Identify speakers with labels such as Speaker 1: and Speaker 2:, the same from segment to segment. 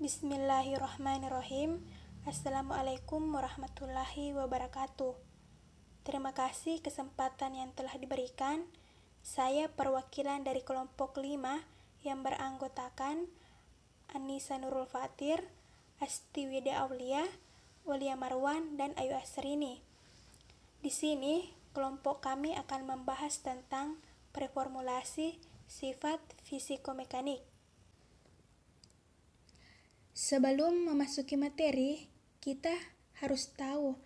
Speaker 1: Bismillahirrahmanirrahim. Assalamualaikum warahmatullahi wabarakatuh. Terima kasih kesempatan yang telah diberikan. Saya perwakilan dari kelompok 5 yang beranggotakan Anissa Nurul Fatir, Asti Wida Aulia, Walia Marwan, dan Ayu Asrini. Di sini, kelompok kami akan membahas tentang preformulasi sifat fisikomekanik. Sebelum memasuki materi, kita harus tahu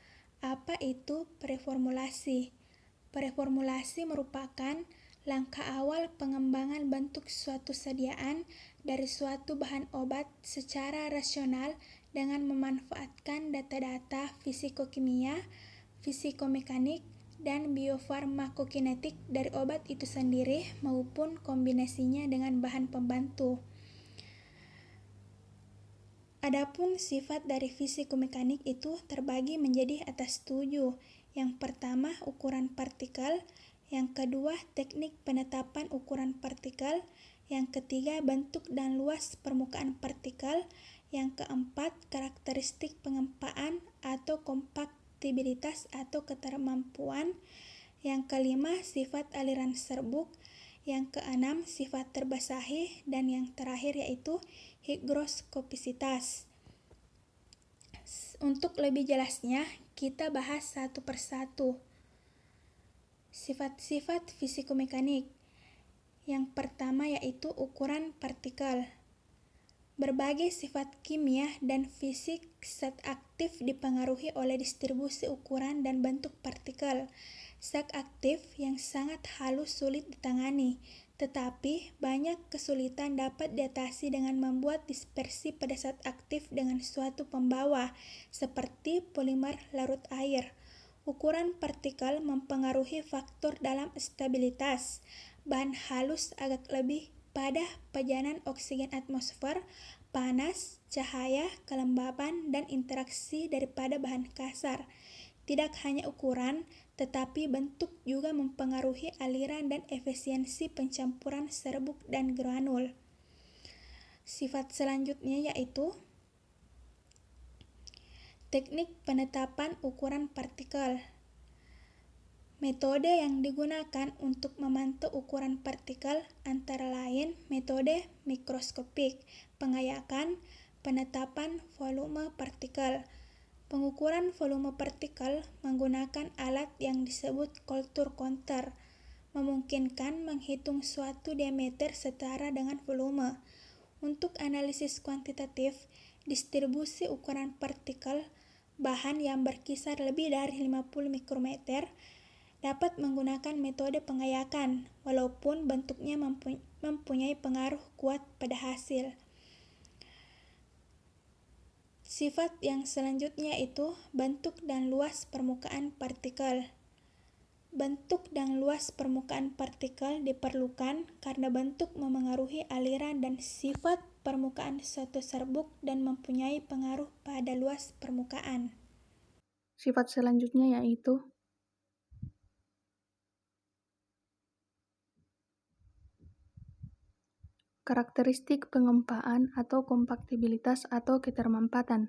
Speaker 1: apa itu preformulasi. Preformulasi merupakan langkah awal pengembangan bentuk suatu sediaan dari suatu bahan obat secara rasional dengan memanfaatkan data-data fisikokimia, fisikomekanik, dan biofarmakokinetik dari obat itu sendiri maupun kombinasinya dengan bahan pembantu. Adapun sifat dari fisikomekanik itu terbagi menjadi atas 7. Yang pertama, ukuran partikel. Yang kedua, teknik penetapan ukuran partikel. Yang ketiga, bentuk dan luas permukaan partikel. Yang keempat, karakteristik pengempaan atau kompaktibilitas atau ketermampuan. Yang kelima, sifat aliran serbuk. Yang keenam, sifat terbasahi. Dan yang terakhir yaitu higroskopisitas. Untuk lebih jelasnya, kita bahas satu persatu. Sifat-sifat fisikomekanik. Yang pertama yaitu ukuran partikel. Berbagai sifat kimia dan fisik zat aktif dipengaruhi oleh distribusi ukuran dan bentuk partikel. Zat aktif yang sangat halus sulit ditangani, tetapi banyak kesulitan dapat diatasi dengan membuat dispersi pada zat aktif dengan suatu pembawa, seperti polimer larut air. Ukuran partikel mempengaruhi faktor dalam stabilitas. Bahan halus agak lebih pada pajanan oksigen atmosfer, panas, cahaya, kelembaban, dan interaksi daripada bahan kasar. Tidak hanya ukuran, tetapi bentuk juga mempengaruhi aliran dan efisiensi pencampuran serbuk dan granul. Sifat selanjutnya yaitu teknik penetapan ukuran partikel. Metode yang digunakan untuk memantau ukuran partikel antara lain metode mikroskopik, pengayakan, penetapan volume partikel. Pengukuran volume partikel menggunakan alat yang disebut kultur counter, memungkinkan menghitung suatu diameter setara dengan volume. Untuk analisis kuantitatif, distribusi ukuran partikel bahan yang berkisar lebih dari 50 mikrometer dapat menggunakan metode pengayakan, walaupun bentuknya mempunyai pengaruh kuat pada hasil. Sifat yang selanjutnya itu bentuk dan luas permukaan partikel. Bentuk dan luas permukaan partikel diperlukan karena bentuk memengaruhi aliran dan sifat permukaan suatu serbuk dan mempunyai pengaruh pada luas permukaan.
Speaker 2: Sifat selanjutnya yaitu karakteristik pengempaan atau kompaktibilitas atau ketermampatan.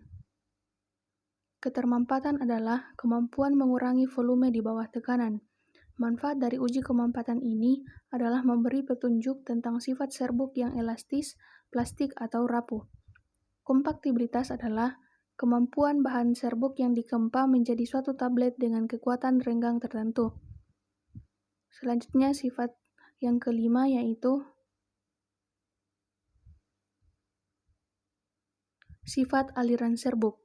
Speaker 2: Ketermampatan adalah kemampuan mengurangi volume di bawah tekanan. Manfaat dari uji kemampatan ini adalah memberi petunjuk tentang sifat serbuk yang elastis, plastik, atau rapuh. Kompaktibilitas adalah kemampuan bahan serbuk yang dikempa menjadi suatu tablet dengan kekuatan renggang tertentu. Selanjutnya, sifat yang kelima yaitu sifat aliran serbuk.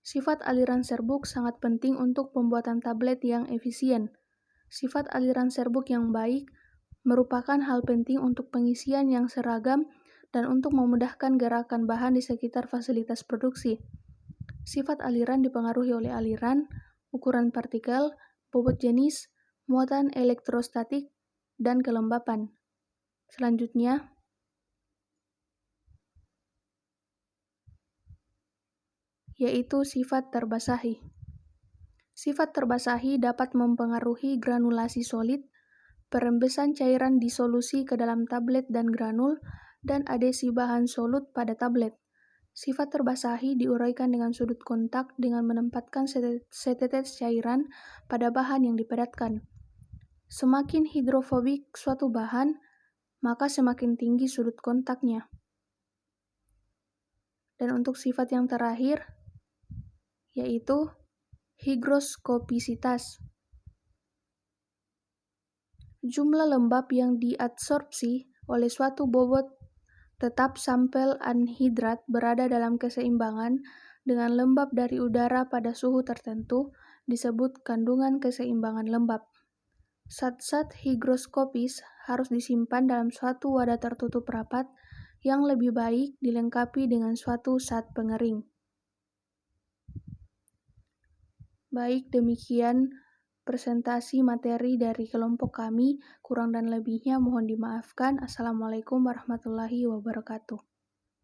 Speaker 2: Sifat aliran serbuk sangat penting untuk pembuatan tablet yang efisien. Sifat aliran serbuk yang baik merupakan hal penting untuk pengisian yang seragam dan untuk memudahkan gerakan bahan di sekitar fasilitas produksi. Sifat aliran dipengaruhi oleh aliran, ukuran partikel, bobot jenis, muatan elektrostatik, dan kelembapan. Selanjutnya, yaitu sifat terbasahi. Sifat terbasahi dapat mempengaruhi granulasi solid, perembesan cairan disolusi ke dalam tablet dan granul, dan adesi bahan solut pada tablet. Sifat terbasahi diuraikan dengan sudut kontak dengan menempatkan setetes cairan pada bahan yang dipadatkan. Semakin hidrofobik suatu bahan, maka semakin tinggi sudut kontaknya. Dan untuk sifat yang terakhir, yaitu higroskopisitas. Jumlah lembab yang diadsorpsi oleh suatu bobot tetap sampel anhidrat berada dalam keseimbangan dengan lembab dari udara pada suhu tertentu disebut kandungan keseimbangan lembab. Zat-zat higroskopis harus disimpan dalam suatu wadah tertutup rapat yang lebih baik dilengkapi dengan suatu zat pengering. Baik, demikian presentasi materi dari kelompok kami. Kurang dan lebihnya mohon dimaafkan. Assalamualaikum warahmatullahi wabarakatuh.